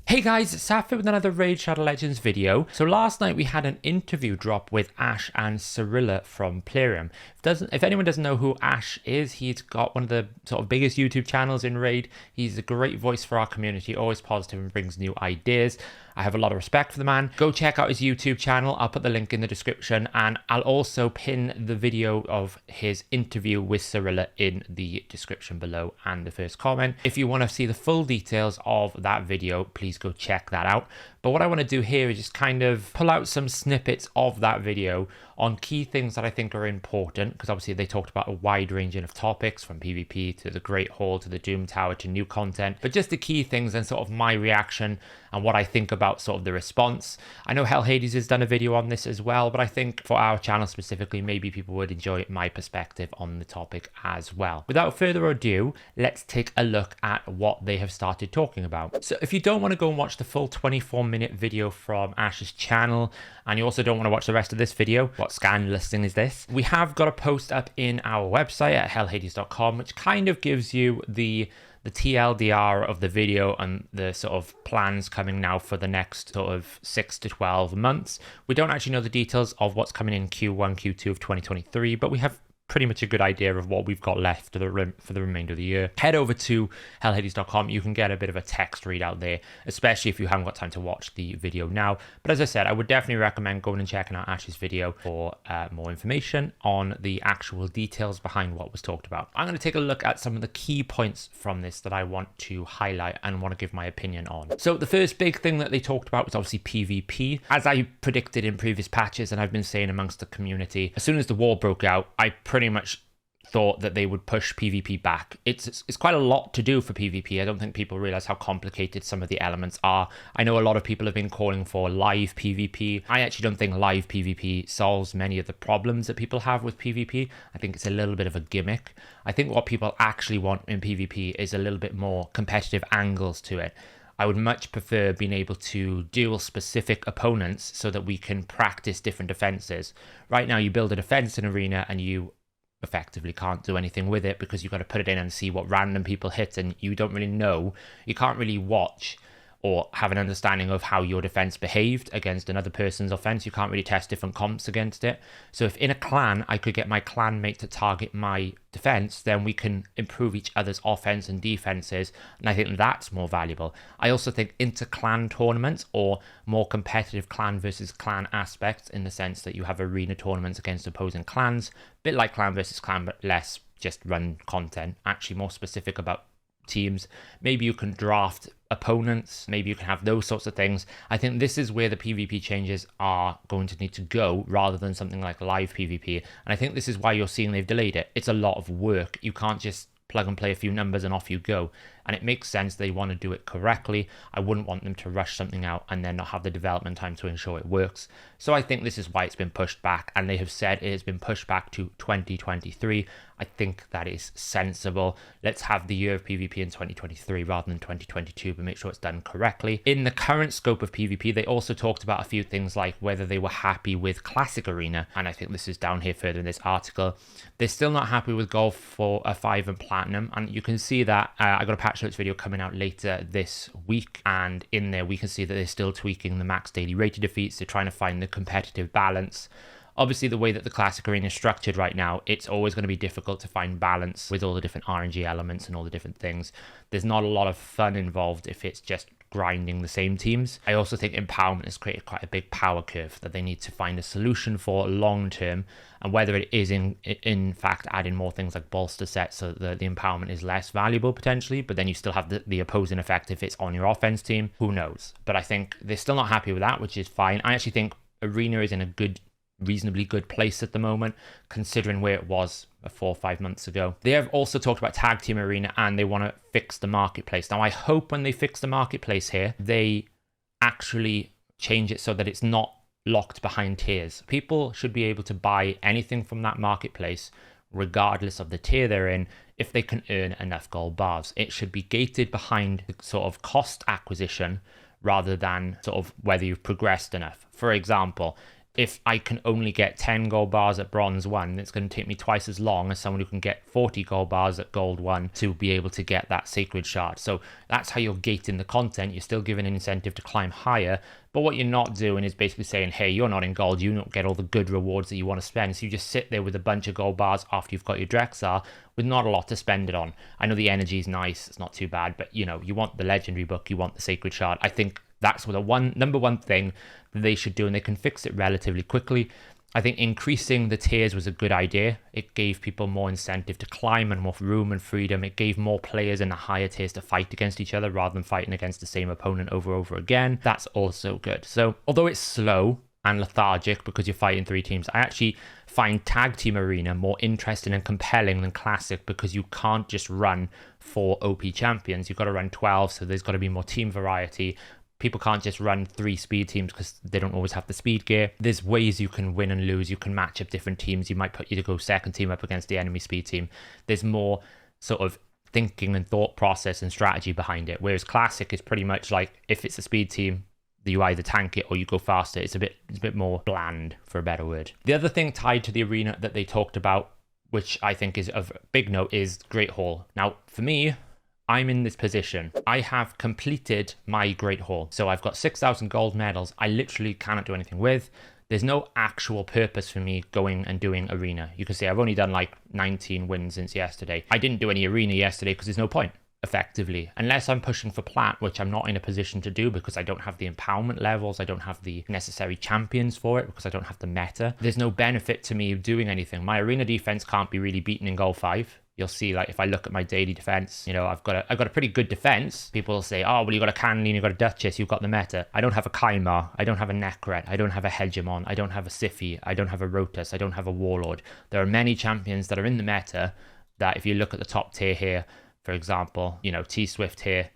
Hey guys, it's Safi with another Raid Shadow Legends video. So last night we had an interview drop with Ash and Cirilla from Plarium. If anyone doesn't know who Ash is, he's got one of the sort of biggest YouTube channels in Raid. He's a great voice for our community, always positive and brings new ideas. I have a lot of respect for the man. Go check out his YouTube channel. I'll put the link in the description, and I'll also pin the video of his interview with Cirilla in the description below and the first comment. If you want to see the full details of that video, please go check that out. But what I want to do here is just kind of pull out some snippets of that video on key things that I think are important, because obviously they talked about a wide ranging of topics, from PvP to the Great Hall to the Doom Tower to new content, but just the key things and sort of my reaction and what I think about sort of the response. I know Hellhades has done a video on this as well, but I think for our channel specifically, maybe people would enjoy my perspective on the topic as well. Without further ado, let's take a look at what they have started talking about. So if you don't want to go and watch the full 24-minute video from Ash's channel, and you also don't want to watch the rest of this video, what scandalous thing is this? We have got a post up in our website at hellhades.com, which kind of gives you the TLDR of the video and the sort of plans coming now for the next sort of 6 to 12 months. We don't actually know the details of what's coming in Q1, Q2 of 2023, but we have pretty much a good idea of what we've got left for the remainder of the year. Head over to hellhades.com. You can get a bit of a text readout there, especially if you haven't got time to watch the video now. But as I said, I would definitely recommend going and checking out Ash's video for more information on the actual details behind what was talked about. I'm going to take a look at some of the key points from this that I want to highlight and want to give my opinion on. So the first big thing that they talked about was obviously PvP. As I predicted in previous patches, and I've been saying amongst the community, as soon as the war broke out, I pretty much thought that they would push PvP back. It's quite a lot to do for PvP. I don't think people realize how complicated some of the elements are. I know a lot of people have been calling for live PvP. I actually don't think live PvP solves many of the problems that people have with PvP. I think it's a little bit of a gimmick. I think what people actually want in PvP is a little bit more competitive angles to it. I would much prefer being able to duel specific opponents so that we can practice different defenses. Right now, you build a defense in Arena and you effectively can't do anything with it because you've got to put it in and see what random people hit, and you don't really know. You can't really watch or have an understanding of how your defense behaved against another person's offense. You can't really test different comps against it. So if in a clan I could get my clan mate to target my defense, then we can improve each other's offense and defenses, and I think that's more valuable. I also think inter-clan tournaments, or more competitive clan versus clan aspects, in the sense that you have arena tournaments against opposing clans, a bit like clan versus clan, but less just run content, actually more specific about teams. Maybe you can draft opponents, maybe you can have those sorts of things. I think this is where the PvP changes are going to need to go, rather than something like live PvP. And I think this is why you're seeing they've delayed it. It's a lot of work. You can't just plug and play a few numbers and off you go. And it makes sense they want to do it correctly. I wouldn't want them to rush something out and then not have the development time to ensure it works. So I think this is why it's been pushed back, and they have said it has been pushed back to 2023. I think that is sensible. Let's have the year of PvP in 2023 rather than 2022, but make sure it's done correctly. In the current scope of PvP, they also talked about a few things like whether they were happy with Classic Arena, and I think this is down here further in this article. They're still not happy with Gold for a 5 and Platinum, and you can see that I got a patch notes video coming out later this week, and in there we can see that they're still tweaking the max daily rated defeats. They're trying to find the competitive balance. Obviously, the way that the Classic Arena is structured right now, it's always going to be difficult to find balance with all the different RNG elements and all the different things. There's not a lot of fun involved if it's just grinding the same teams. I also think empowerment has created quite a big power curve that they need to find a solution for long term, and whether it is in fact adding more things like bolster sets so that the empowerment is less valuable potentially, but then you still have the opposing effect if it's on your offense team. Who knows? But I think they're still not happy with that, which is fine. I actually think Arena is in a reasonably good place at the moment, considering where it was 4 or 5 months ago. They have also talked about Tag Team Arena, and they want to fix the marketplace. Now, I hope when they fix the marketplace here, they actually change it so that it's not locked behind tiers. People should be able to buy anything from that marketplace, regardless of the tier they're in, if they can earn enough gold bars. It should be gated behind the sort of cost acquisition rather than sort of whether you've progressed enough. For example, if I can only get 10 gold bars at bronze 1, it's going to take me twice as long as someone who can get 40 gold bars at gold 1 to be able to get that sacred shard. So that's how you're gating the content. You're still giving an incentive to climb higher, but what you're not doing is basically saying, hey, you're not in gold, you don't get all the good rewards that you want to spend, so you just sit there with a bunch of gold bars after you've got your Drexar with not a lot to spend it on. I know the energy is nice, it's not too bad, but you know, you want the legendary book, you want the sacred shard. I think that's the number one thing that they should do, and they can fix it relatively quickly. I think increasing the tiers was a good idea. It gave people more incentive to climb and more room and freedom. It gave more players in the higher tiers to fight against each other rather than fighting against the same opponent over and over again. That's also good. So although it's slow and lethargic because you're fighting 3 teams, I actually find Tag Team Arena more interesting and compelling than Classic because you can't just run 4 OP champions. You've got to run 12, so there's got to be more team variety. People can't just run 3 speed teams because they don't always have the speed gear. There's ways you can win and lose. You can match up different teams. You might put you to go second team up against the enemy speed team. There's more sort of thinking and thought process and strategy behind it. Whereas Classic is pretty much like, if it's a speed team, you either tank it or you go faster. It's a bit more bland, for a better word. The other thing tied to the arena that they talked about, which I think is of big note, is Great Hall. Now, for me, I'm in this position. I have completed my Great Hall. So I've got 6,000 gold medals. I literally cannot do anything with. There's no actual purpose for me going and doing arena. You can say I've only done like 19 wins since yesterday. I didn't do any arena yesterday because there's no point, effectively. Unless I'm pushing for plat, which I'm not in a position to do because I don't have the empowerment levels. I don't have the necessary champions for it because I don't have the meta. There's no benefit to me doing anything. My arena defense can't be really beaten in gold 5. You'll see, like, if I look at my daily defense, you know, I've got a pretty good defense. People will say, oh, well, you got a Canline, you got a Duchess, you've got the meta. I don't have a Kaimar, I don't have a Necret, I don't have a Hegemon, I don't have a Siphi, I don't have a Rotus, I don't have a Warlord. There are many champions that are in the meta that if you look at the top tier here, for example, you know, T-Swift here,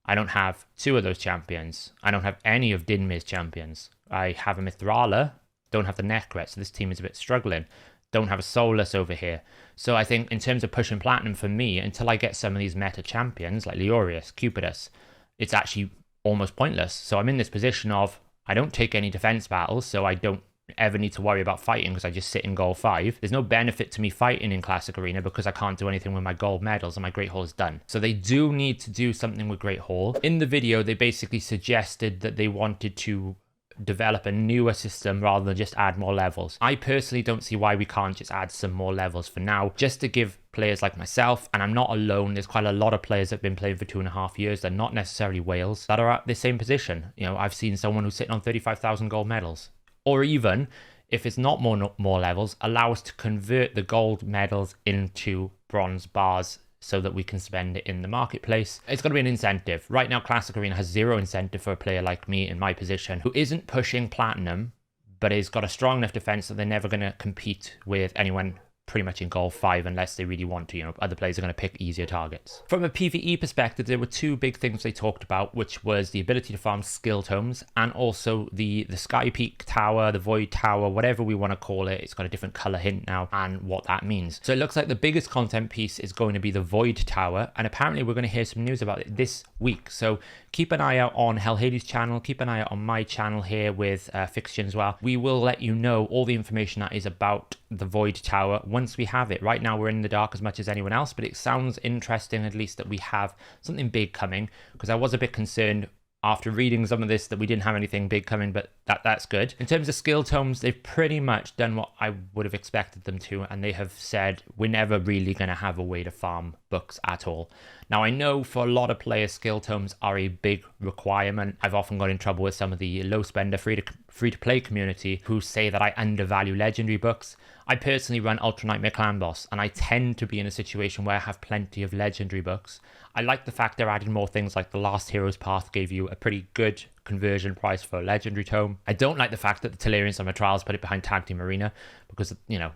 I don't have 2 of those champions. I don't have any of Dinmir's champions. I have a Mithrala, don't have the Necret, so this team is a bit struggling. Don't have a Solus over here. So I think in terms of pushing platinum for me, until I get some of these meta champions like Leorius, Cupidus, it's actually almost pointless. So I'm in this position of, I don't take any defense battles, so I don't ever need to worry about fighting because I just sit in gold 5. There's no benefit to me fighting in Classic Arena because I can't do anything with my gold medals and my Great Hall is done. So they do need to do something with Great Hall. In the video, they basically suggested that they wanted to develop a newer system rather than just add more levels. I personally don't see why we can't just add some more levels for now, just to give players like myself, and I'm not alone, there's quite a lot of players that have been playing for 2.5 years, they're not necessarily whales, that are at the same position. You know, I've seen someone who's sitting on 35,000 gold medals. Or even, if it's not more levels, allow us to convert the gold medals into bronze bars so that we can spend it in the marketplace. It's going to be an incentive. Right now, Classic Arena has 0 incentive for a player like me in my position who isn't pushing platinum, but has got a strong enough defense that they're never going to compete with anyone pretty much in gold 5 unless they really want to. You know, other players are going to pick easier targets. From a PvE perspective, there were 2 big things they talked about, which was the ability to farm skill tomes and also the Sky Peak Tower, the Void Tower, whatever we want to call it. It's got a different color hint now and what that means. So it looks like the biggest content piece is going to be the Void Tower, and apparently we're going to hear some news about it this week. So keep an eye out on Hellhades channel, keep an eye out on my channel here with Fiction as well. We will let you know all the information that is about the Void Tower once we have it. Right now we're in the dark as much as anyone else, but it sounds interesting at least that we have something big coming, because I was a bit concerned after reading some of this that we didn't have anything big coming, but that's good. In terms of skill tomes, they've pretty much done what I would have expected them to, and they have said we're never really going to have a way to farm books at all. Now, I know for a lot of players, skill tomes are a big requirement. I've often got in trouble with some of the low spender free-to-play community who say that I undervalue legendary books. I personally run Ultra Nightmare Clan Boss, and I tend to be in a situation where I have plenty of legendary books. I like the fact they're adding more things, like the Last Hero's Path gave you a pretty good conversion price for a legendary tome. I don't like the fact that the Plarium Summer Trials put it behind Tag Team Arena, because, you know,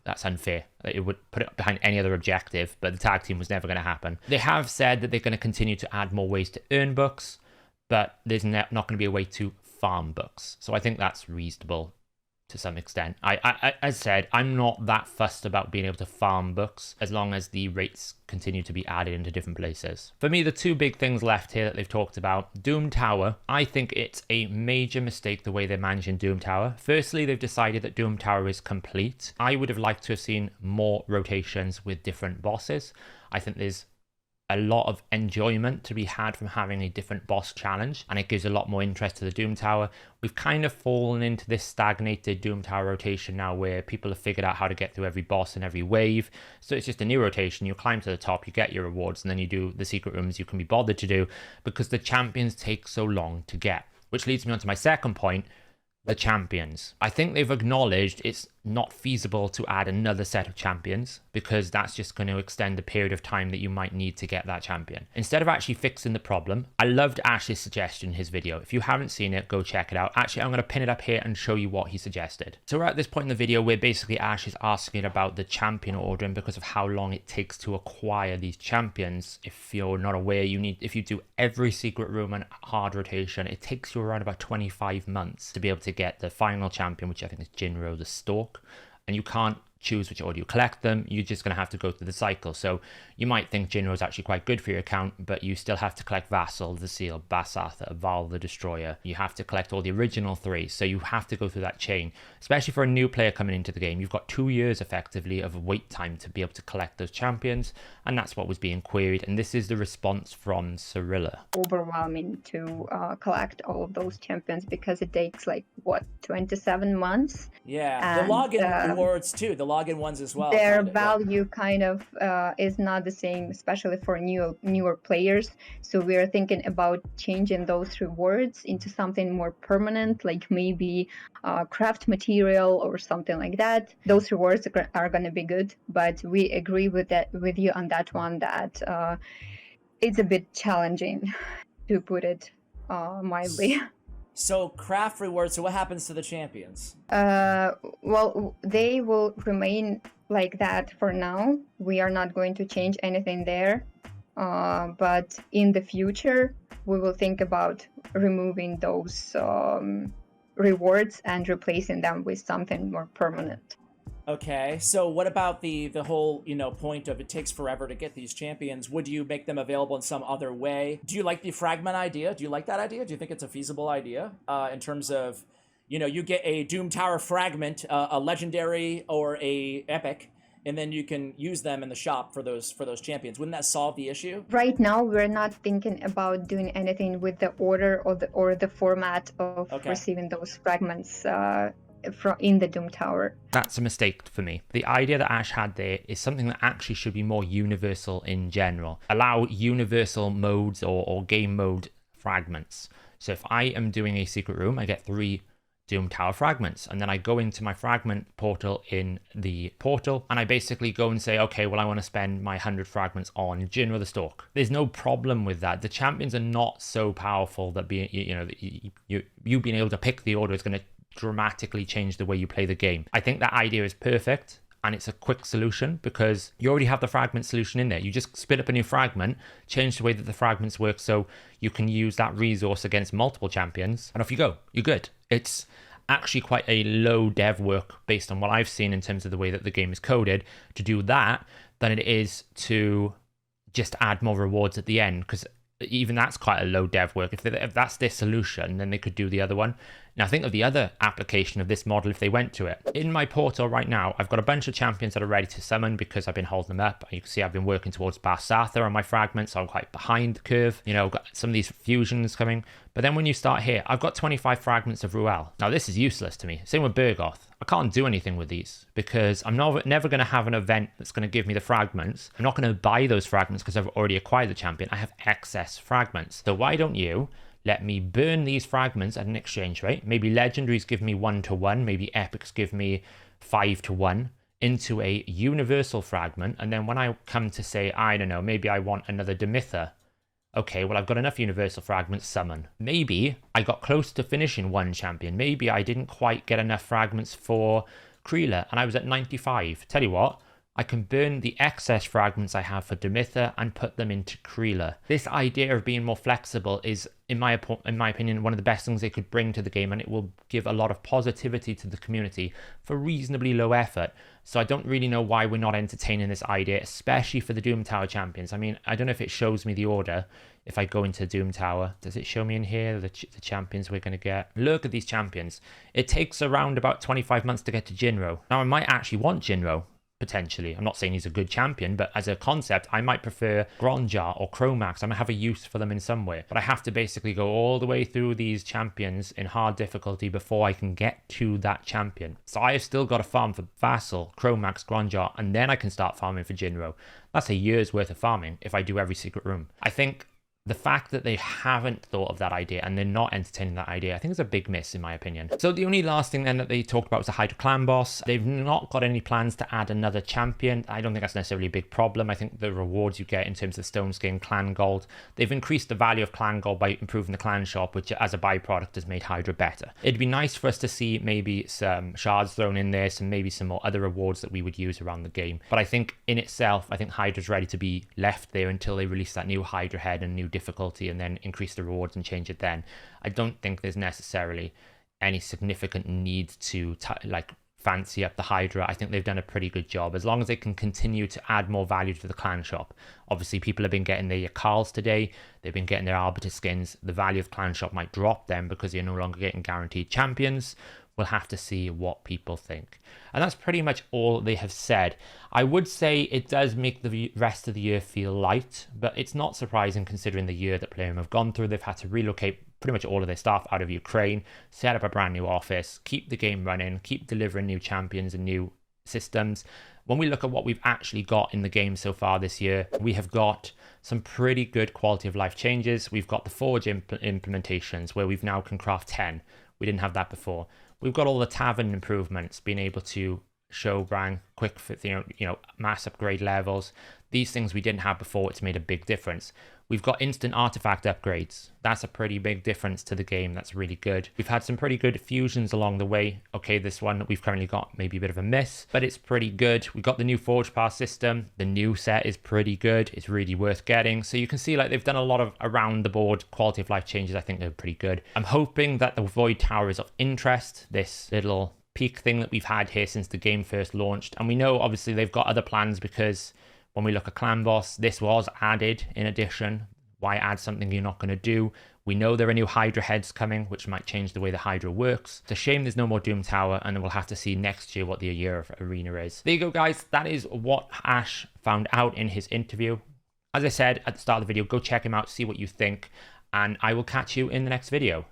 that's unfair. It would put it behind any other objective, but the tag team was never going to happen. They have said that they're going to continue to add more ways to earn books, but there's not going to be a way to farm books. So I think that's reasonable. to some extent. As said, I'm not that fussed about being able to farm books as long as the rates continue to be added into different places. For me, the two big things left here that they've talked about, Doom Tower. I think it's a major mistake the way they're managing Doom Tower. Firstly, they've decided that Doom Tower is complete. I would have liked to have seen more rotations with different bosses. I think there's a lot of enjoyment to be had from having a different boss challenge, and it gives a lot more interest to the Doom Tower. We've kind of fallen into this stagnated Doom Tower rotation now where people have figured out how to get through every boss and every wave. So it's just a new rotation. You climb to the top, you get your rewards, and then you do the secret rooms you can be bothered to do because the champions take so long to get. Which leads me on to my second point, the champions. I think they've acknowledged it's not feasible to add another set of champions because that's just going to extend the period of time that you might need to get that champion. Instead of actually fixing the problem, I loved Ash's suggestion in his video. If you haven't seen it, go check it out. Actually, I'm going to pin it up here and show you what he suggested. So we're at this point in the video where basically Ash is asking about the champion ordering because of how long it takes to acquire these champions. If you're not aware, if you do every secret room and hard rotation, it takes you around about 25 months to be able to get the final champion, which I think is Jinro the Stork. And you can't choose which order you collect them. You're just going to have to go through the cycle. So you might think Jinro is actually quite good for your account, but you still have to collect Vassal, the Seal, Basatha, Val the Destroyer. You have to collect all the original three. So you have to go through that chain, especially for a new player coming into the game. You've got 2 years effectively of wait time to be able to collect those champions. And that's what was being queried. And this is the response from Cirilla. Overwhelming to collect all of those champions because it takes like, what, 27 months? Yeah, And the login rewards too, the login ones as well. Their value kind of is not the same, especially for newer players. So we're thinking about changing those rewards into something more permanent, like maybe craft material or something like that. Those rewards are going to be good, but we agree with you on that one that it's a bit challenging, to put it mildly. So craft rewards, so what happens to the champions? Well, they will remain like that for now. We are not going to change anything there. But in the future, we will think about removing those rewards and replacing them with something more permanent. Okay, so what about the whole, point of it takes forever to get these champions? Would you make them available in some other way? Do you like the fragment idea? Do you like that idea? Do you think it's a feasible idea in terms of, you get a Doom Tower fragment, a legendary or a epic, and then you can use them in the shop for those champions? Wouldn't that solve the issue? Right now, we're not thinking about doing anything with the order or the format of receiving those fragments in the Doom Tower. That's a mistake for me. The idea that Ash had there is something that actually should be more universal in general. Allow universal modes or game mode fragments. So if I am doing a secret room, I get 3 Doom Tower fragments, and then I go into my fragment portal in the portal, and I basically go and say, okay, well, I want to spend my 100 fragments on Jinro the Stork. There's no problem with that. The champions are not so powerful that you being able to pick the order is going to dramatically change the way you play the game. I think that idea is perfect, and it's a quick solution because you already have the fragment solution in there. You just spit up a new fragment, change the way that the fragments work so you can use that resource against multiple champions, and off you go. You're good. It's actually quite a low dev work based on what I've seen in terms of the way that the game is coded to do that than it is to just add more rewards at the end, because even that's quite a low dev work. If that's their solution, then they could do the other one. Now think of the other application of this model if they went to it. In my portal right now, I've got a bunch of champions that are ready to summon because I've been holding them up. You can see I've been working towards Basatha on my fragments, so I'm quite behind the curve. I've got some of these fusions coming. But then when you start here, I've got 25 fragments of Ruel. Now this is useless to me. Same with Bergoth. I can't do anything with these because I'm never going to have an event that's going to give me the fragments. I'm not going to buy those fragments because I've already acquired the champion. I have excess fragments. So why don't you let me burn these fragments at an exchange rate? Maybe legendaries give me 1-to-1, maybe epics give me 5-to-1 into a universal fragment. And then when I come to say, I don't know, maybe I want another Demitha. Okay, well, I've got enough universal fragments, summon. Maybe I got close to finishing one champion. Maybe I didn't quite get enough fragments for Cirilla and I was at 95. Tell you what, I can burn the excess fragments I have for Demitha and put them into Cirilla. This idea of being more flexible is, in my opinion, one of the best things they could bring to the game, and it will give a lot of positivity to the community for reasonably low effort. So I don't really know why we're not entertaining this idea, especially for the Doom Tower champions. I mean, I don't know if it shows me the order. If I go into Doom Tower, does it show me in here the champions we're going to get? Look at these champions. It takes around about 25 months to get to Jinro. Now, I might actually want Jinro. Potentially. I'm not saying he's a good champion, but as a concept, I might prefer Gronjar or Chromax. I might have a use for them in some way. But I have to basically go all the way through these champions in hard difficulty before I can get to that champion. So I have still got to farm for Vassal, Chromax, Gronjar, and then I can start farming for Jinro. That's a year's worth of farming if I do every secret room. I think the fact that they haven't thought of that idea and they're not entertaining that idea, I think is a big miss in my opinion. So the only last thing then that they talked about was the Hydroclan boss. They've not got any plans to add another champion. I don't think that's necessarily a big problem. I think the rewards you get in terms of Stone Skin, Clan Gold, they've increased the value of Clan Gold by improving the clan shop, which as a byproduct has made Hydra better. It'd be nice for us to see maybe some shards thrown in there, maybe some more other rewards that we would use around the game. But I think in itself, I think Hydra's ready to be left there until they release that new Hydra head and new difficulty and then increase the rewards and change it then. I don't think there's necessarily any significant need to fancy up the Hydra. I think they've done a pretty good job as long as they can continue to add more value to the clan shop. Obviously people have been getting their Yakals today, they've been getting their Arbiter skins. The value of clan shop might drop then because you're no longer getting guaranteed champions. We'll have to see what people think. And that's pretty much all they have said. I would say it does make the rest of the year feel light, but it's not surprising considering the year that Plarium have gone through. They've had to relocate pretty much all of their staff out of Ukraine, set up a brand new office, keep the game running, keep delivering new champions and new systems. When we look at what we've actually got in the game so far this year, we have got some pretty good quality of life changes. We've got the Forge implementations where we've now can craft 10. We didn't have that before. We've got all the tavern improvements, being able to show rank, quick, mass upgrade levels. These things we didn't have before. It's made a big difference. We've got instant artifact upgrades. That's a pretty big difference to the game. That's really good. We've had some pretty good fusions along the way. Okay, this one we've currently got maybe a bit of a miss, but it's pretty good. We've got the new Forge Pass system. The new set is pretty good. It's really worth getting. So you can see they've done a lot of around the board quality of life changes. I think they're pretty good. I'm hoping that the Void Tower is of interest. This little peak thing that we've had here since the game first launched. And we know obviously they've got other plans because when we look at Clan Boss, this was added in addition. Why add something you're not going to do? We know there are new Hydra heads coming, which might change the way the Hydra works. It's a shame there's no more Doom Tower, and we'll have to see next year what the year of Arena is. There you go, guys. That is what Ash found out in his interview. As I said at the start of the video, go check him out, see what you think, and I will catch you in the next video.